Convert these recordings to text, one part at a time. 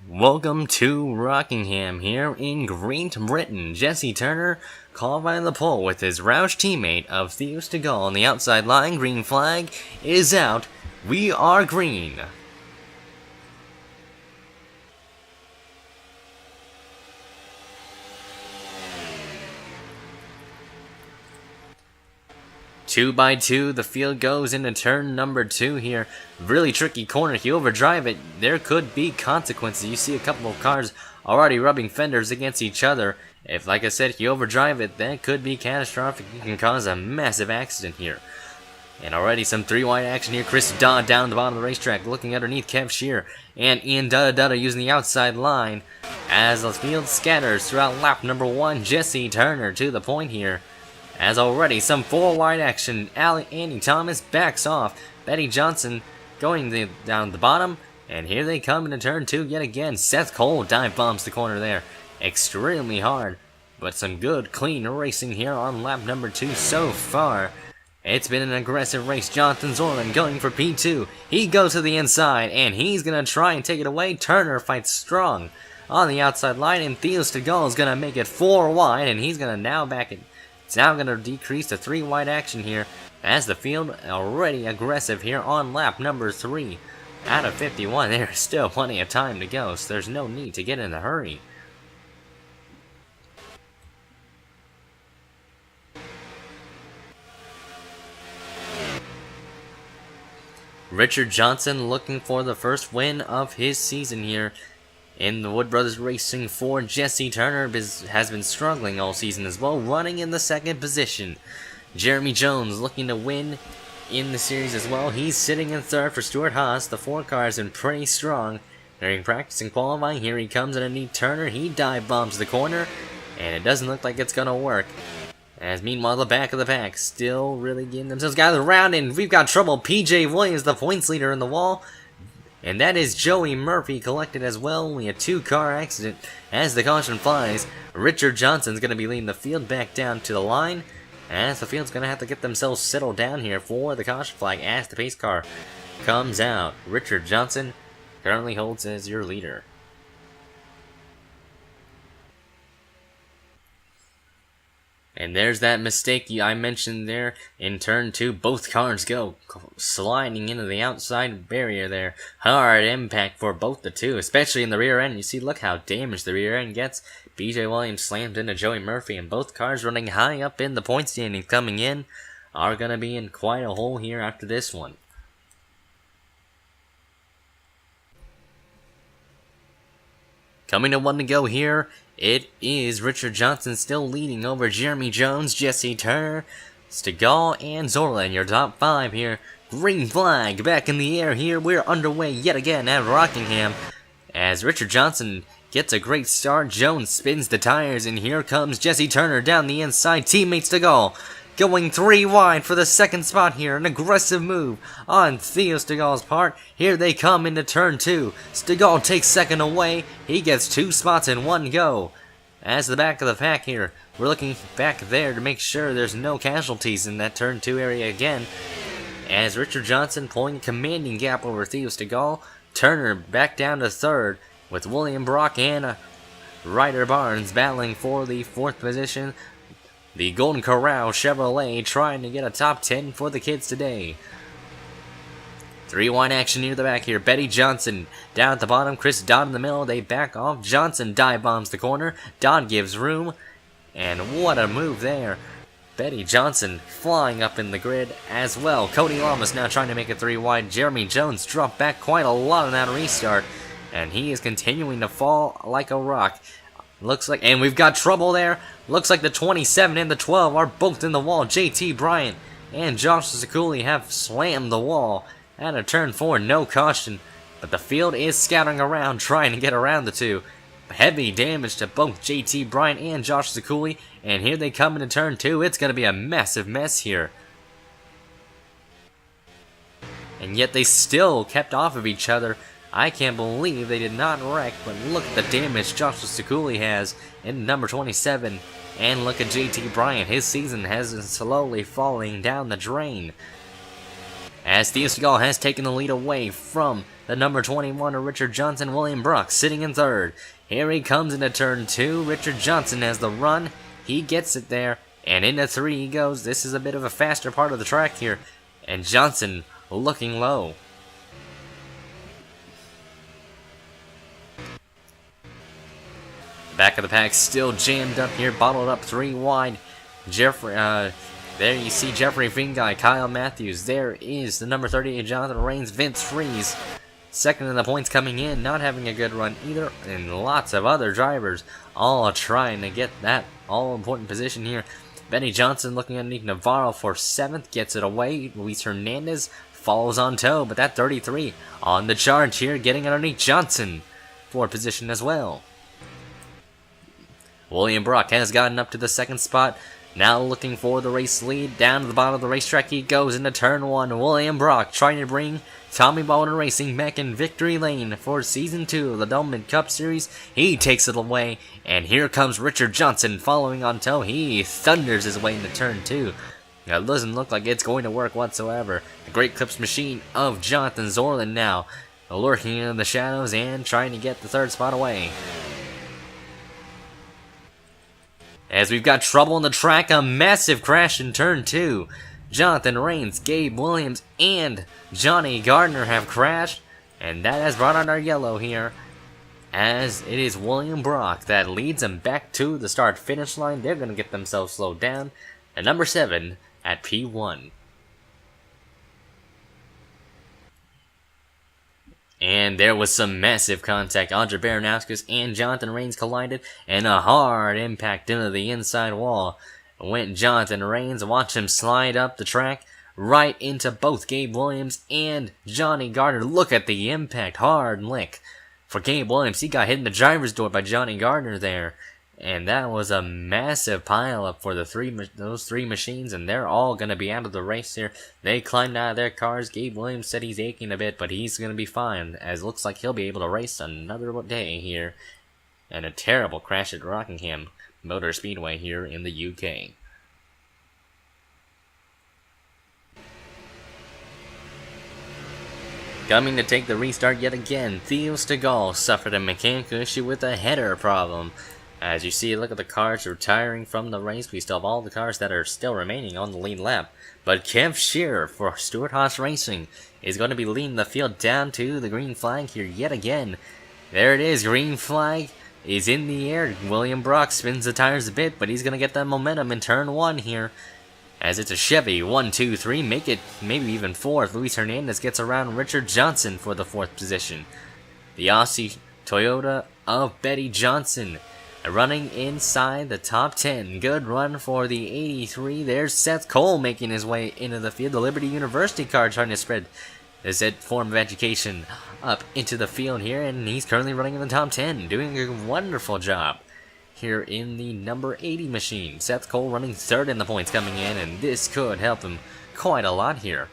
Welcome to Rockingham here in Great Britain. Jesse Turner qualifying the pole with his Roush teammate of Theo Stegall on the outside line. Green flag is out. We are green. Two by two, the field goes into turn number 2 here. Really tricky corner. If you overdrive it, there could be consequences. You see a couple of cars already rubbing fenders against each other. If, like I said, if you overdrive it, that could be catastrophic. You can cause a massive accident here. And already some 3-wide action here. Chris Dodd down at the bottom of the racetrack, looking underneath Kev Shear. And Ian Dutta using the outside line as the field scatters throughout lap number 1. Jesse Turner to the point here. As already some 4-wide action, Andy Thomas backs off. Betty Johnson going down the bottom. And here they come into turn 2 yet again. Seth Cole dive bombs the corner there. Extremely hard. But some good, clean racing here on lap number 2 so far. It's been an aggressive race. Jonathan Zorman going for P2. He goes to the inside, and he's going to try and take it away. Turner fights strong on the outside line, and Theo Stegall is going to make it 4 wide, and he's going to now back it. It's now going to decrease to 3-wide action here as the field already aggressive here on lap number 3. Out of 51, there's still plenty of time to go, so there's no need to get in a hurry. Richard Johnson looking for the first win of his season here in the Wood Brothers Racing for Jesse Turner. Has been struggling all season as well, running in the 2nd position. Jeremy Jones looking to win in the series as well. He's sitting in 3rd for Stuart Haas. The 4 cars been pretty strong during practice and qualifying. Here he comes underneath Turner. He dive bombs the corner, and it doesn't look like it's going to work. As meanwhile, the back of the pack still really getting themselves gathered around, and we've got trouble. PJ Williams, the points leader in the wall, and that is Joey Murphy collected as well. Only a 2-car accident as the caution flies. Richard Johnson's going to be leading the field back down to the line, as the field's going to have to get themselves settled down here for the caution flag as the pace car comes out. Richard Johnson currently holds as your leader. And there's that mistake I mentioned there in turn 2. Both cars go sliding into the outside barrier there. Hard impact for both the two, especially in the rear end. You see, look how damaged the rear end gets. BJ Williams slammed into Joey Murphy, and both cars running high up in the point standings coming in are going to be in quite a hole here after this one. Coming to 1 to go here, it is Richard Johnson still leading over Jeremy Jones, Jesse Turner, Stegall, and Zorla in your top 5 here. Green flag back in the air here. We're underway yet again at Rockingham as Richard Johnson gets a great start. Jones spins the tires, and here comes Jesse Turner down the inside. Teammate Stegall going 3 wide for the 2nd spot here. An aggressive move on Theo Stegall's part. Here they come into turn 2. Stegall takes 2nd away. He gets 2 spots in 1 go. As the back of the pack here, we're looking back there to make sure there's no casualties in that turn 2 area again. As Richard Johnson pulling a commanding gap over Theo Stegall. Turner back down to 3rd with William Brock and Ryder Barnes battling for the 4th position. The Golden Corral Chevrolet trying to get a top 10 for the kids today. 3-wide action near the back here. Betty Johnson down at the bottom. Chris Dodd in the middle. They back off. Johnson dive bombs the corner. Dodd gives room. And what a move there. Betty Johnson flying up in the grid as well. Cody Lamas now trying to make it 3 wide. Jeremy Jones dropped back quite a lot on that restart. And he is continuing to fall like a rock. Looks like, and we've got trouble there. Looks like the 27 and the 12 are both in the wall. JT Bryant and Josh Zakuli have slammed the wall at a turn 4. No caution, but the field is scattering around trying to get around the two. Heavy damage to both JT Bryant and Josh Zakuli, and here they come into turn 2. It's going to be a massive mess here. And yet they still kept off of each other. I can't believe they did not wreck, but look at the damage Joshua Sakuli has in number 27. And look at JT Bryant. His season has been slowly falling down the drain. as Theo Segal has taken the lead away from the number 21 of Richard Johnson. William Brock sitting in third. Here he comes into turn 2. Richard Johnson has the run. He gets it there, and into 3 he goes. This is a bit of a faster part of the track here, and Johnson looking low. Back of the pack still jammed up here, bottled up 3 wide. There you see Jeffrey Fingai, Kyle Matthews. There is the number 38 Jonathan Rains, Vince Freeze. Second in the points coming in, not having a good run either, and lots of other drivers all trying to get that all-important position here. Benny Johnson looking underneath Navarro for 7th, gets it away. Luis Hernandez follows on toe, but that 33 on the charge here, getting underneath Johnson for position as well. William Brock has gotten up to the 2nd spot. Now looking for the race lead. Down to the bottom of the racetrack he goes into turn 1. William Brock trying to bring Tommy Baldwin Racing back in victory lane for Season 2 of the Dolman Cup Series. He takes it away, and here comes Richard Johnson following on toe. He thunders his way into turn 2. Now, it doesn't look like it's going to work whatsoever. The Great Clips machine of Jonathan Zorlin now lurking in the shadows and trying to get the 3rd spot away. As we've got trouble on the track, a massive crash in turn 2. Jonathan Rains, Gabe Williams, and Johnny Gardner have crashed, and that has brought on our yellow here, as it is William Brock that leads them back to the start-finish line. They're going to get themselves slowed down at number 7 at P1. And there was some massive contact. Andre Baranowskis and Jonathan Rains collided, and a hard impact into the inside wall. Went Jonathan Rains, watch him slide up the track, right into both Gabe Williams and Johnny Gardner. Look at the impact, hard lick. For Gabe Williams, he got hit in the driver's door by Johnny Gardner there. And that was a massive pileup for those 3 machines, and they're all going to be out of the race here. They climbed out of their cars. Gabe Williams said he's aching a bit, but he's going to be fine, as it looks like he'll be able to race another day here. And a terrible crash at Rockingham Motor Speedway here in the UK. Coming to take the restart yet again, Theo Segal suffered a mechanical issue with a header problem. As you see, look at the cars retiring from the race. We still have all the cars that are still remaining on the lead lap. But Kev Shearer for Stewart-Haas Racing is going to be leading the field down to the green flag here yet again. There it is, green flag is in the air. William Brock spins the tires a bit, but he's going to get that momentum in turn 1 here. As it's a Chevy, 1, 2, 3, make it maybe even 4th. Luis Hernandez gets around Richard Johnson for the 4th position. The Aussie Toyota of Betty Johnson running inside the top 10. Good run for the 83. There's Seth Cole making his way into the field. The Liberty University car trying to spread this form of education up into the field here, and he's currently running in the top 10, doing a wonderful job here in the number 80 machine. Seth Cole running 3rd in the points coming in, and this could help him quite a lot here.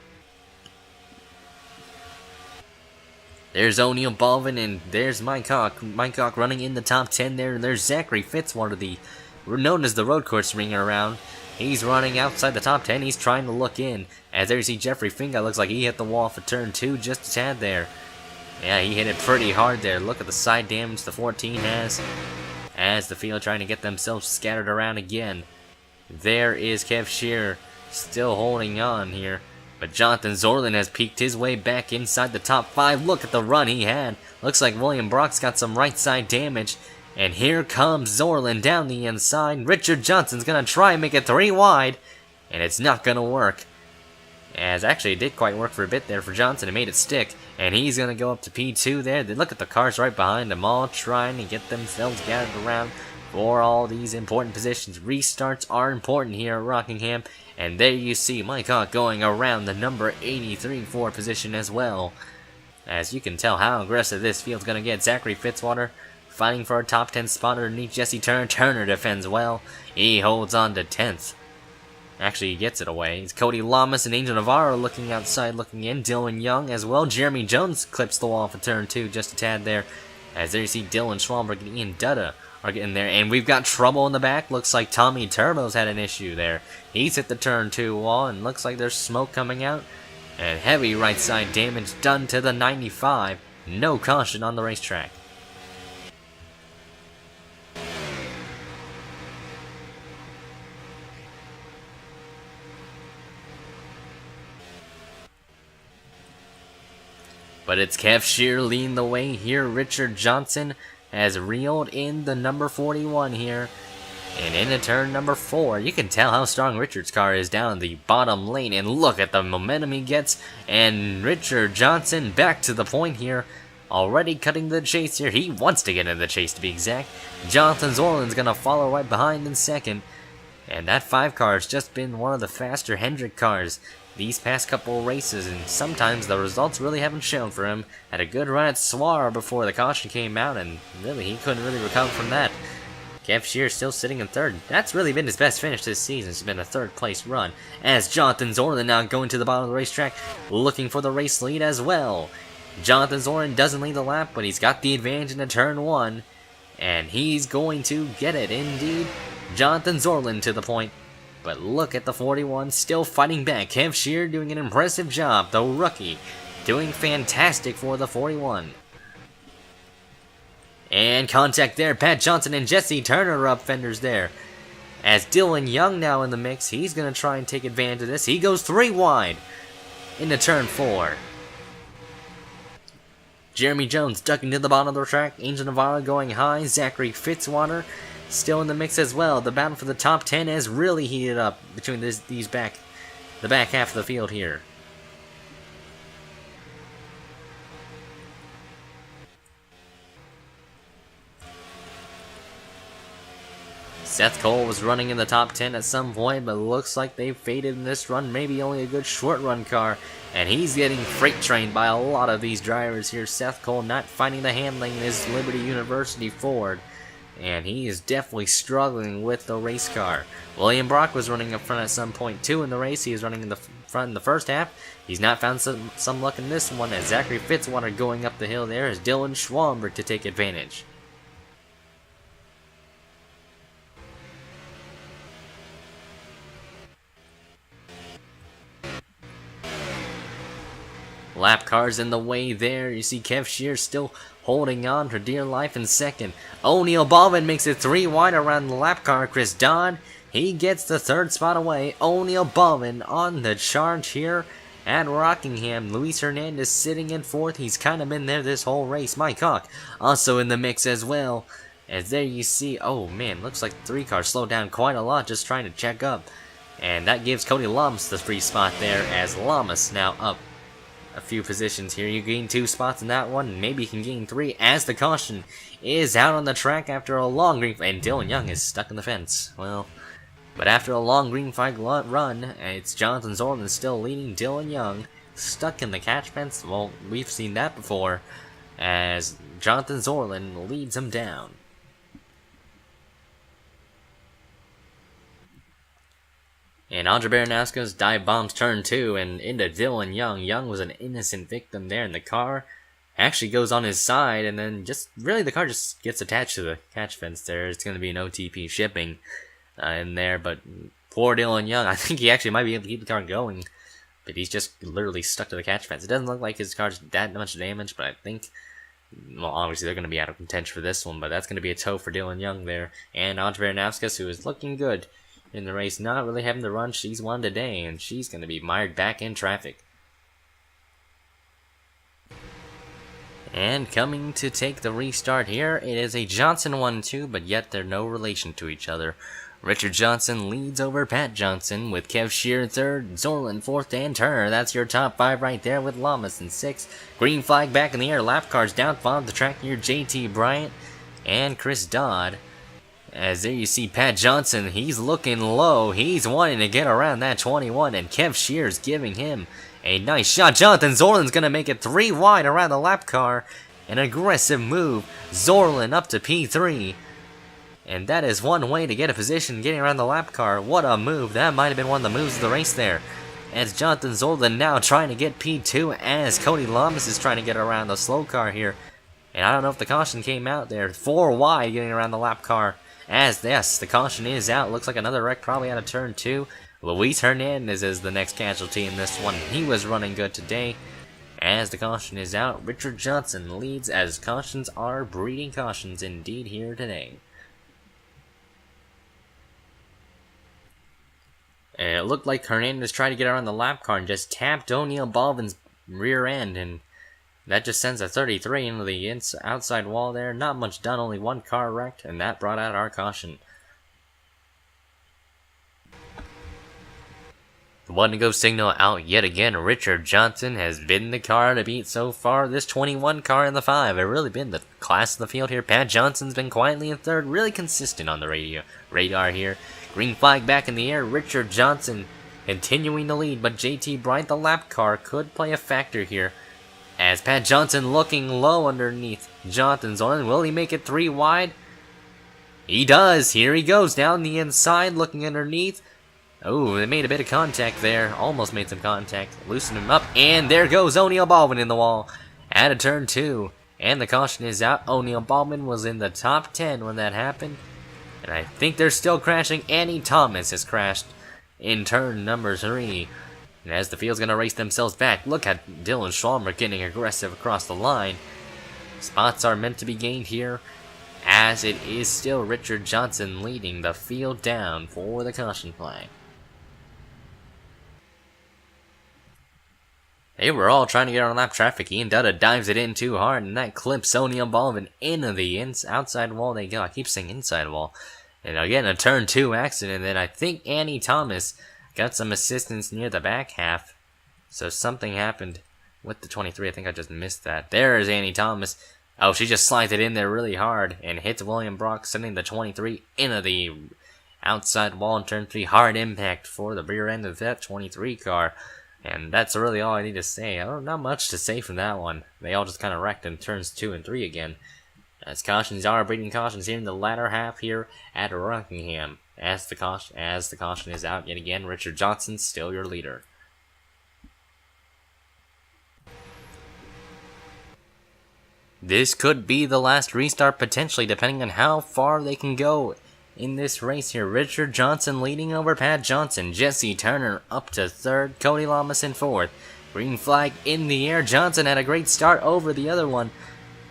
There's O'Neal Baldwin, and there's Mike Hawk. Mike Hawk running in the top 10 there. And there's Zachary Fitzwater, known as the road course ringer around. He's running outside the top 10. He's trying to look in. As there you see Jeffrey Finga. Looks like he hit the wall for turn 2 just a tad there. Yeah, he hit it pretty hard there. Look at the side damage the 14 has. As the field trying to get themselves scattered around again. There is Kev Shearer still holding on here. But Jonathan Zorlin has peeked his way back inside the top 5. Look at the run he had. Looks like William Brock's got some right side damage. And here comes Zorlin down the inside. Richard Johnson's going to try and make it 3 wide. And it's not going to work. As actually it did quite work for a bit there for Johnson. It made it stick. And he's going to go up to P2 there. Look at the cars right behind him, all trying to get themselves gathered around for all these important positions. Restarts are important here at Rockingham. And there you see Mike Hawk going around the number 83 for position as well. As you can tell how aggressive this field's going to get. Zachary Fitzwater fighting for a top 10 spot underneath Jesse Turner. Turner defends well. He holds on to 10th. Actually, he gets it away. It's Cody Lamas and Angel Navarro looking outside, looking in. Dylan Young as well. Jeremy Jones clips the wall for turn 2 just a tad there. As there you see Dylan Schwalberg and Ian Dutta are getting there. And we've got trouble in the back. Looks like Tommy Turbo's had an issue there. He's hit the turn 2 wall and looks like there's smoke coming out. And heavy right side damage done to the 95. No caution on the racetrack. But it's Kev Shear leading the way here. Richard Johnson has reeled in the number 41 here. And into turn number 4, you can tell how strong Richard's car is down the bottom lane. And look at the momentum he gets. And Richard Johnson back to the point here. Already cutting the chase here. He wants to get into the chase, to be exact. Jonathan Zorlin's going to follow right behind in second. And that 5 car has just been one of the faster Hendrick cars these past couple races, and sometimes the results really haven't shown for him. Had a good run at Swar before the caution came out, and really he couldn't really recover from that. Kev Shear still sitting in third. That's really been his best finish this season. It's been a third place run. As Jonathan Zorlin now going to the bottom of the racetrack, looking for the race lead as well. Jonathan Zorlin doesn't lead the lap, but he's got the advantage in turn 1. And he's going to get it, indeed. Jonathan Zorlin to the point. But look at the 41 still fighting back. Kev Shear doing an impressive job. The rookie doing fantastic for the 41. And contact there. Pat Johnson and Jesse Turner up fenders there. As Dylan Young now in the mix. He's going to try and take advantage of this. He goes 3 wide into turn 4. Jeremy Jones ducking to the bottom of the track. Angel Navarro going high. Zachary Fitzwater still in the mix as well. The battle for the top 10 has really heated up between the back half of the field here. Seth Cole was running in the top 10 at some point, but looks like they faded in this run. Maybe only a good short run car. And he's getting freight trained by a lot of these drivers here. Seth Cole not finding the handling in his Liberty University Ford. And he is definitely struggling with the race car. William Brock was running up front at some point too in the race. He was running in the front in the first half. He's not found some luck in this one, as Zachary Fitzwater going up the hill there as Dylan Schwamberg to take advantage. Lap cars in the way there. You see Kev Shear still holding on for dear life in second. O'Neal Baldwin makes it 3 wide around the lap car. Chris Dodd, he gets the 3rd spot away. O'Neal Baldwin on the charge here at Rockingham. Luis Hernandez sitting in 4th. He's kind of been there this whole race. Mike Hawk also in the mix as well. As there you see, oh man, looks like the 3 car slowed down quite a lot just trying to check up. And that gives Cody Lamas the free spot there, as Lamas now up a few positions here. You gain 2 spots in that one, maybe you can gain 3 as the caution is out on the track after a long green flag. And Dylan Young is stuck in the fence. Well, but after a long green flag run, it's Jonathan Zorlin still leading. Dylan Young stuck in the catch fence. Well, we've seen that before, as Jonathan Zorlin leads him down. And Andre Baranowski's dive bombs turn 2 and into Dylan Young. Young was an innocent victim there, and the car actually goes on his side, and then the car just gets attached to the catch fence there. It's going to be an OTP shipping in there, but poor Dylan Young, I think he actually might be able to keep the car going, but he's just literally stuck to the catch fence. It doesn't look like his car's that much damage, but I think, well, obviously they're going to be out of contention for this one, but that's going to be a tow for Dylan Young there. And Andre Baranowski, who is looking good in the race, not really having to run. She's won today, and she's going to be mired back in traffic. And coming to take the restart here, it is a Johnson 1-2, but yet they're no relation to each other. Richard Johnson leads over Pat Johnson with Kev Shear in 3rd, Zorlin 4th, and Turner. That's your top 5 right there with Lamas in 6th. Green flag back in the air, lap cars down bottom the track here, JT Bryant and Chris Dodd. As there you see Pat Johnson, he's looking low. He's wanting to get around that 21, and Kev Shear's giving him a nice shot. Jonathan Zorlin's going to make it 3 wide around the lap car. An aggressive move. Zorlin up to P3. And that is one way to get a position getting around the lap car. What a move. That might have been one of the moves of the race there. As Jonathan Zorlin now trying to get P2 as Cody Lamas is trying to get around the slow car here. And I don't know if the caution came out there. 4 wide getting around the lap car. As yes, the caution is out. Looks like another wreck probably out of turn 2. Luis Hernandez is the next casualty in this one. He was running good today. As the caution is out, Richard Johnson leads as cautions are breeding cautions indeed here today. And it looked like Hernandez tried to get around the lap car and just tapped O'Neal Baldwin's rear end, and that just sends a 33 into the outside wall there. Not much done, only one car wrecked, and that brought out our caution. The one to go signal out yet again. Richard Johnson has been the car to beat so far. This 21 car in the 5 have really been the class of the field here. Pat Johnson's been quietly in third, really consistent on the radar here. Green flag back in the air. Richard Johnson continuing to lead, but JT Bryant, the lap car, could play a factor here. As Pat Johnson looking low underneath Johnson's on. Will he make it 3 wide? He does. Here he goes down the inside, looking underneath. Oh, they made a bit of contact there. Almost made some contact. Loosened him up. And there goes O'Neal Baldwin in the wall. At a turn 2. And the caution is out. O'Neal Baldwin was in the top 10 when that happened. And I think they're still crashing. Annie Thomas has crashed in turn number 3. And as the field's going to race themselves back, look at Dylan Schwalmer getting aggressive across the line. Spots are meant to be gained here, as it is still Richard Johnson leading the field down for the caution flag. They were all trying to get on lap traffic. Ian Dutta dives it in too hard, and that clips O'Neal Baldwin into the outside wall they go. I keep saying inside wall. And again, a turn 2 accident, and then I think Annie Thomas got some assistance near the back half. So something happened with the 23. I think I just missed that. There is Annie Thomas. Oh, she just slides it in there really hard and hits William Brock, sending the 23 into the outside wall in turn 3. Hard impact for the rear end of that 23 car. And that's really all I need to say. Not much to say from that one. They all just kind of wrecked in turns 2 and 3 again. As cautions are breeding cautions here in the latter half here at Rockingham. As the caution is out yet again, Richard Johnson still your leader. This could be the last restart potentially, depending on how far they can go in this race here. Richard Johnson leading over Pat Johnson. Jesse Turner up to 3rd. Cody Lamas in 4th. Green flag in the air. Johnson had a great start over the other one.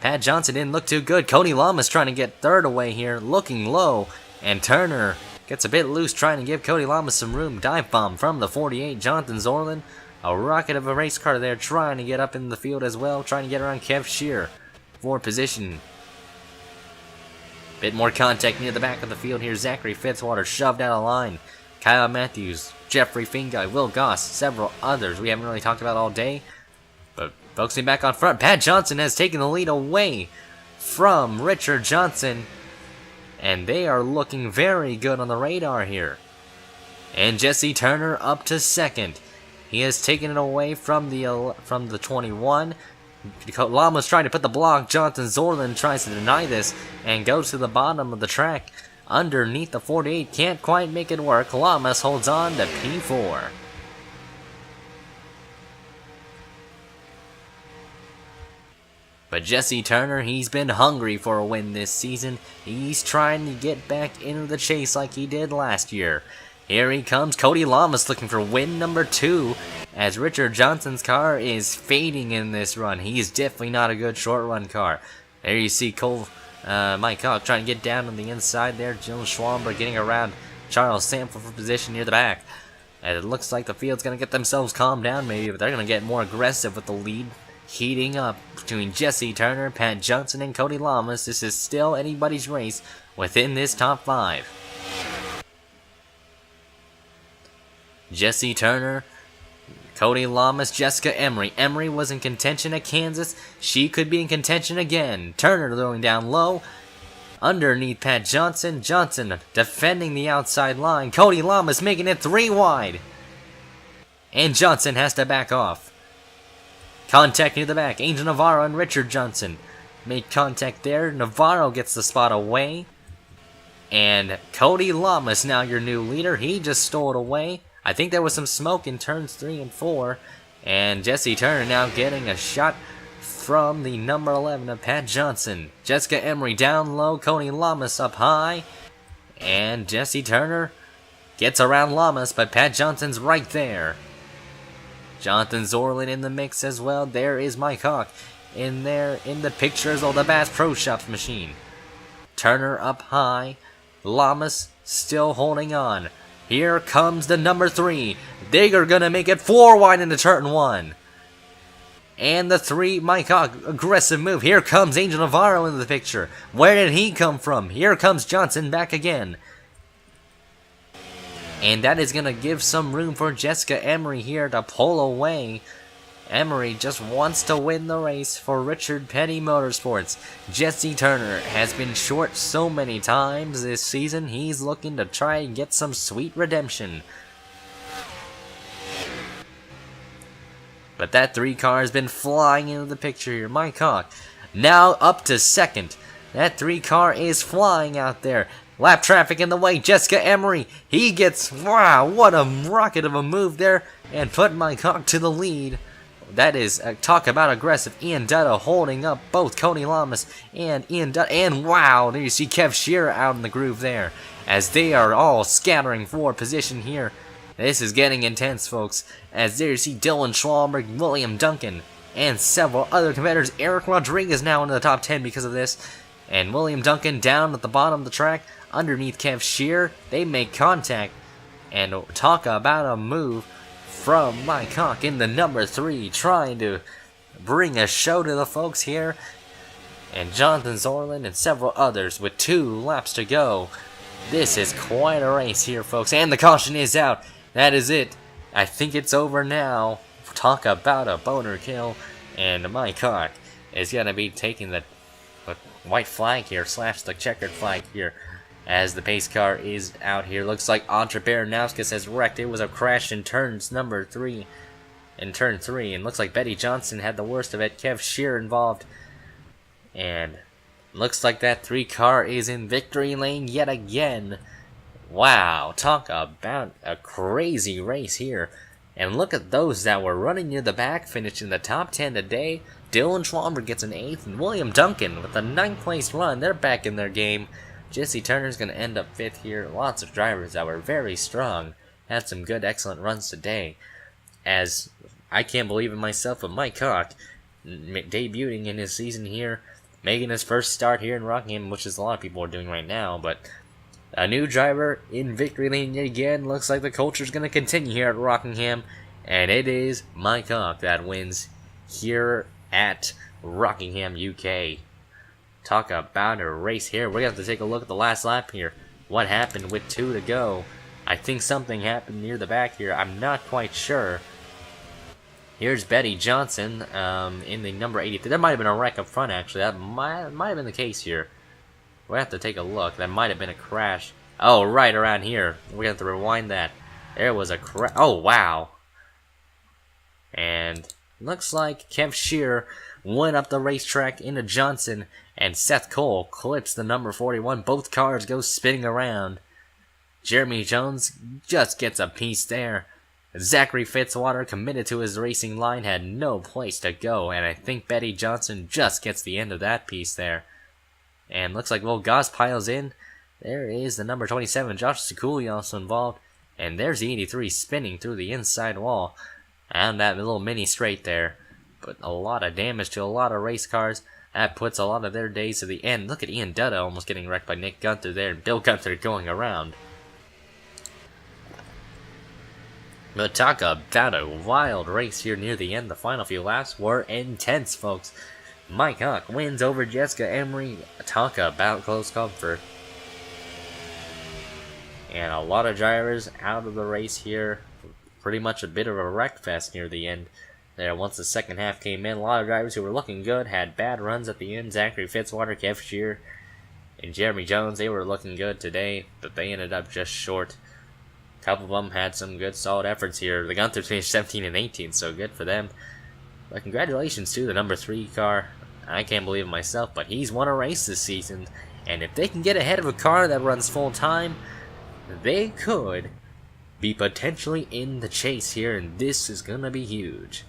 Pat Johnson didn't look too good. Cody Lamas trying to get 3rd away here, looking low. And Turner gets a bit loose, trying to give Cody Lamas some room. Dive bomb from the 48. Jonathan Zorlin, a rocket of a race car there, trying to get up in the field as well. Trying to get around Kev Shear for position. Bit more contact near the back of the field here. Zachary Fitzwater shoved out of line. Kyle Matthews, Jeffrey Finguy, Will Goss, several others we haven't really talked about all day. But focusing back on front, Pat Johnson has taken the lead away from Richard Johnson. And they are looking very good on the radar here. And Jesse Turner up to 2nd. He has taken it away from the 21. Lamas trying to put the block. Jonathan Zorlin tries to deny this and goes to the bottom of the track underneath the 48. Can't quite make it work. Lamas holds on to P4. But Jesse Turner, he's been hungry for a win this season. He's trying to get back into the chase like he did last year. Here he comes. Cody Lamas looking for win number 2 as Richard Johnson's car is fading in this run. He is definitely not a good short run car. There you see Mike Hawk trying to get down on the inside there. Jill Schwamber getting around Charles Sample for position near the back. And it looks like the field's going to get themselves calmed down maybe, but they're going to get more aggressive with the lead heating up between Jesse Turner, Pat Johnson, and Cody Lamas. This is still anybody's race within this top 5. Jesse Turner, Cody Lamas, Jessica Emery. Emery was in contention at Kansas. She could be in contention again. Turner throwing down low. Underneath Pat Johnson. Johnson defending the outside line. Cody Lamas making it 3 wide. And Johnson has to back off. Contact near the back. Angel Navarro and Richard Johnson made contact there. Navarro gets the spot away. And Cody Lamas now your new leader. He just stole it away. I think there was some smoke in turns 3 and 4. And Jesse Turner now getting a shot from the number 11 of Pat Johnson. Jessica Emery down low. Cody Lamas up high. And Jesse Turner Gets around Lamas, but Pat Johnson's right there. Jonathan Zorlin in the mix as well. There is Mike Hawk in there in the pictures of the Bass Pro Shops machine. Turner up high. Lamas still holding on. Here comes the number 3. They are going to make it 4 wide into turn 1. And the 3, Mike Hawk, aggressive move. Here comes Angel Navarro into the picture. Where did he come from? Here comes Johnson back again. And that is going to give some room for Jessica Emery here to pull away. Emery just wants to win the race for Richard Petty Motorsports. Jesse Turner has been short so many times this season. He's looking to try and get some sweet redemption. But that 3 car has been flying into the picture here. Mike Hawk now up to second. That 3 car is flying out there. Lap traffic in the way. Jessica Emery. He gets, wow, what a rocket of a move there. And put Mike Hawk to the lead. That is, talk about aggressive. Ian Dutta holding up both Cody Lamas and Ian Dutta. And wow, there you see Kev Shearer out in the groove there. As they are all scattering for position here. This is getting intense, folks, as there you see Dylan Schwalberg, William Duncan, and several other competitors. Eric Rodriguez now into the top 10 because of this. And William Duncan down at the bottom of the track, underneath Kev Shearer. They make contact, and talk about a move from Mike Hawk in the number 3, trying to bring a show to the folks here. And Jonathan Zorlin and several others with 2 laps to go. This is quite a race here, folks, and the caution is out. That is it. I think it's over now. Talk about a boner kill. And Mike Hawk is going to be taking the white flag here, / the checkered flag here, as the pace car is out here. Looks like Andre Baranowskis has wrecked. It was a crash in turn 3. And looks like Betty Johnson had the worst of it. Kev Shearer involved. And looks like that 3 car is in victory lane yet again. Wow, talk about a crazy race here. And look at those that were running near the back, finishing in the top 10 today. Dylan Schwalber gets an 8th, and William Duncan with a 9th place run. They're back in their game. Jesse Turner's going to end up 5th here. Lots of drivers that were very strong. Had some good, excellent runs today. As I can't believe it myself, but Mike Hawk debuting in his season here, making his first start here in Rockingham, which is a lot of people are doing right now, but a new driver in victory lane yet again. Looks like the culture's going to continue here at Rockingham. And it is Mike Hawk that wins here at Rockingham, UK. Talk about a race here. We're going to have to take a look at the last lap here. What happened with 2 to go? I think something happened near the back here. I'm not quite sure. Here's Betty Johnson in the number 80. There might have been a wreck up front, actually. That might have been the case here. We'll have to take a look. That might have been a crash. Oh, right around here. We're going to have to rewind that. There was a crash. Oh, wow. And looks like Kev Shearer went up the racetrack into Johnson. And Seth Cole clips the number 41. Both cars go spinning around. Jeremy Jones just gets a piece there. Zachary Fitzwater, committed to his racing line, had no place to go. And I think Betty Johnson just gets the end of that piece there. And looks like Will Goss piles in. There is the number 27, Josh Sekuli, also involved. And there's the 83 spinning through the inside wall. And that little mini straight there. But a lot of damage to a lot of race cars. That puts a lot of their days to the end. Look at Ian Dutta almost getting wrecked by Nick Gunther there. Bill Gunther going around. But talk about a wild race here near the end. The final few laps were intense, folks. Mike Hawk wins over Jessica Emery. Talk about close comfort. And a lot of drivers out of the race here. Pretty much a bit of a wreck fest near the end there. Once the second half came in, a lot of drivers who were looking good had bad runs at the end. Zachary Fitzwater, Kev Shearer, and Jeremy Jones, they were looking good today, but they ended up just short. A couple of them had some good solid efforts here. The Gunthers finished 17 and 18, so good for them. But congratulations to the number 3 car. I can't believe it myself, but he's won a race this season. And if they can get ahead of a car that runs full time, they could be potentially in the chase here, and this is going to be huge.